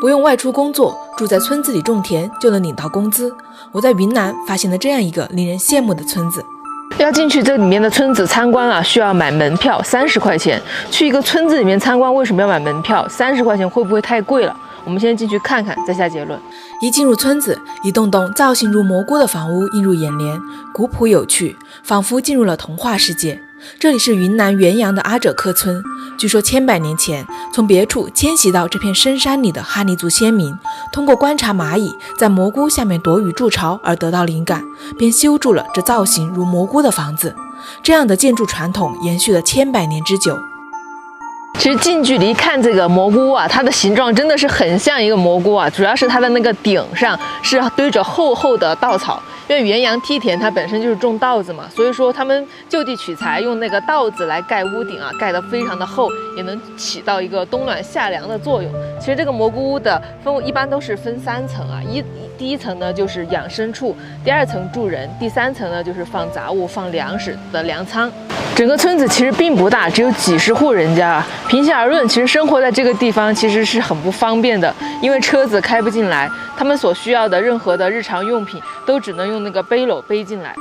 不用外出工作，住在村子里种田就能领到工资。我在云南发现了这样一个令人羡慕的村子。要进去这里面的村子参观啊，需要买门票30块钱。去一个村子里面参观，为什么要买门票？30块钱会不会太贵了？我们先进去看看，再下结论。一进入村子，一栋栋造型如蘑菇的房屋映入眼帘，古朴有趣，仿佛进入了童话世界。这里是云南元阳的阿者克村，据说千百年前从别处迁徙到这片深山里的哈尼族先民，通过观察蚂蚁在蘑菇下面躲雨筑巢而得到灵感，便修筑了这造型如蘑菇的房子。这样的建筑传统延续了千百年之久。其实近距离看这个蘑菇啊，它的形状真的是很像一个蘑菇啊，主要是它的那个顶上是堆着厚厚的稻草。因为元阳梯田它本身就是种稻子嘛，所以说他们就地取材，用那个稻子来盖屋顶啊，盖得非常的厚，也能起到一个冬暖夏凉的作用。其实这个蘑菇屋的一般都是分3层啊，第一层呢就是养牲畜，第2层住人，第3层呢就是放杂物、放粮食的粮仓。整个村子其实并不大，只有几十户人家啊。平心而论，其实生活在这个地方其实是很不方便的，因为车子开不进来，他们所需要的任何的日常用品都只能用那个背篓背进来。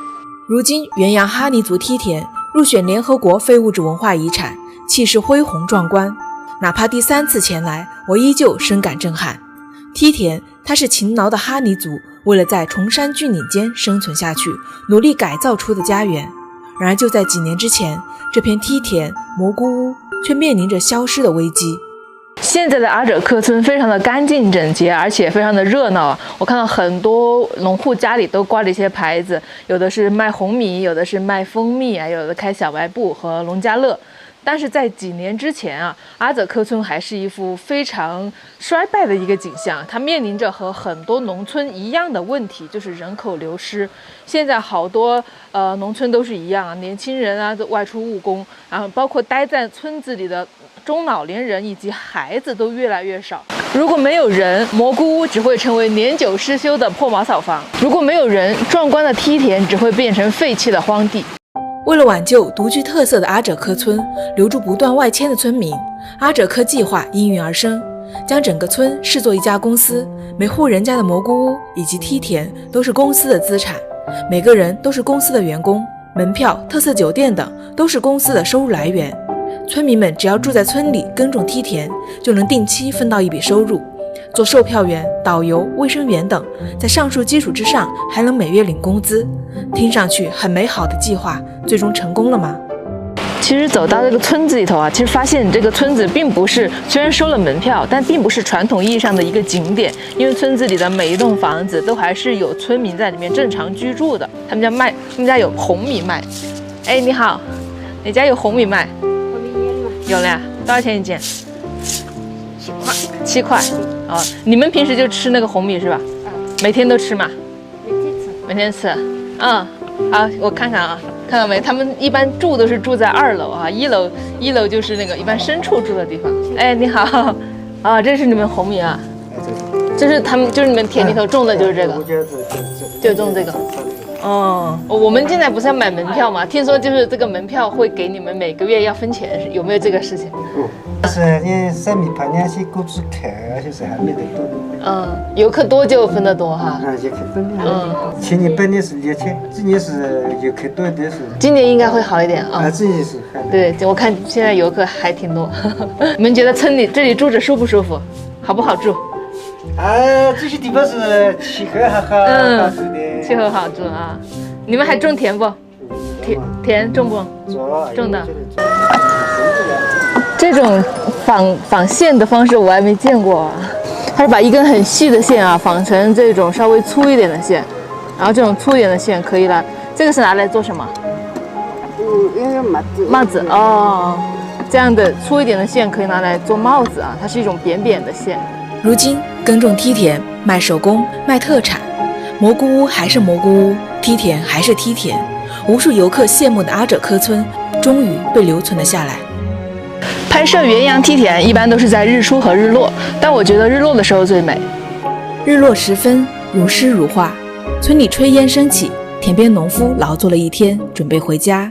如今，元阳哈尼族梯田入选联合国非物质文化遗产，气势恢宏壮观。哪怕第3次前来，我依旧深感震撼。梯田，它是勤劳的哈尼族为了在崇山峻岭间生存下去，努力改造出的家园。然而就在几年之前，这片梯田蘑菇屋却面临着消失的危机。现在的阿者克村非常的干净整洁，而且非常的热闹啊！我看到很多农户家里都挂着一些牌子，有的是卖红米，有的是卖蜂蜜啊，有的开小卖部和农家乐。但是在几年之前啊，阿者克村还是一副非常衰败的一个景象，它面临着和很多农村一样的问题，就是人口流失。现在好多农村都是一样啊，年轻人啊都外出务工，然后包括待在村子里的中老年人以及孩子都越来越少。如果没有人，蘑菇屋只会成为年久失修的破茅草房；如果没有人，壮观的梯田只会变成废弃的荒地。为了挽救独具特色的阿者克村，留住不断外迁的村民，阿者克计划应运而生，将整个村视作一家公司，每户人家的蘑菇屋以及梯田都是公司的资产，每个人都是公司的员工，门票、特色酒店等都是公司的收入来源。村民们只要住在村里耕种梯田，就能定期分到一笔收入。做售票员、导游、卫生员等，在上述基础之上，还能每月领工资。听上去很美好的计划，最终成功了吗？其实走到这个村子里头啊，其实发现这个村子并不是，虽然收了门票，但并不是传统意义上的一个景点，因为村子里的每一栋房子都还是有村民在里面正常居住的。他们家有红米卖。哎，你好，你家有红米卖？有了呀，多少钱一斤？7块。哦，你们平时就吃那个红米是吧？每天都吃嘛？每天吃。好，我看看啊，看到没？他们一般住都是住在2楼啊，1楼就是那个一般牲畜住的地方。哎，你好，这是你们红米啊？这是你们田里头种的就是这个，就种这个。我们现在不是要买门票吗？听说就是这个门票会给你们每个月要分钱，有没有这个事情？游客多就分得多哈。游客多。前年本年是2000，今年是游客多一点是。今年应该会好一点啊。今年是。对，我看现在游客还挺多。你们觉得这里住着舒不舒服？好不好住？这些地方是气候还好住的。气候好住啊。你们还种田不？田种不？种的。这种纺线的方式我还没见过啊。它是把一根很细的线啊纺成这种稍微粗一点的线，然后这种粗一点的线可以了。这个是拿来做什么？帽子哦。这样的粗一点的线可以拿来做帽子啊，它是一种扁扁的线。如今耕种梯田，卖手工，卖特产，蘑菇屋还是蘑菇屋，梯田还是梯田，无数游客羡慕的阿者克村终于被留存了下来。拍摄元阳梯田一般都是在日出和日落，但我觉得日落的时候最美。日落时分，如诗如画，村里炊烟升起，田边农夫劳作了一天，准备回家。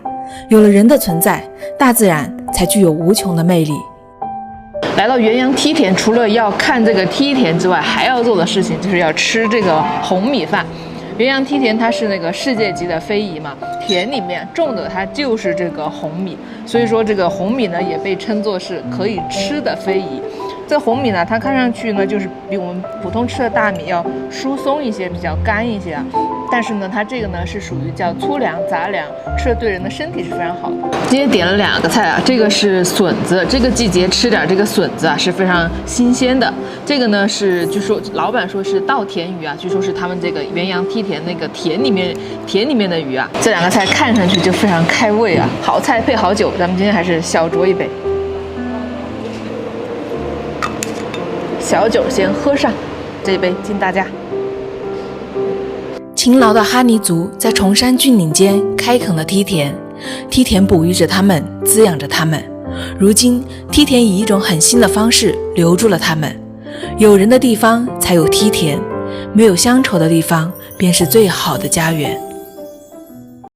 有了人的存在，大自然才具有无穷的魅力。来到元阳梯田，除了要看这个梯田之外，还要做的事情就是要吃这个红米饭。元阳梯田它是那个世界级的非遗嘛，田里面种的它就是这个红米，所以说这个红米呢也被称作是可以吃的非遗。这红米呢，它看上去呢就是比我们普通吃的大米要疏松一些，比较干一些啊。但是呢，它这个呢是属于叫粗粮杂粮，吃的对人的身体是非常好的。今天点了2个菜啊，这个是笋子，这个季节吃点这个笋子啊是非常新鲜的。这个呢是据说老板说是稻田鱼啊，据说是他们这个元阳梯田那个田里面的鱼啊。这2个菜看上去就非常开胃啊，好菜配好酒，咱们今天还是小酌一杯。小酒先喝上，这一杯敬大家。勤劳的哈尼族在崇山峻岭间开垦了梯田，梯田哺育着他们，滋养着他们。如今，梯田以一种很新的方式留住了他们。有人的地方才有梯田，没有乡愁的地方便是最好的家园。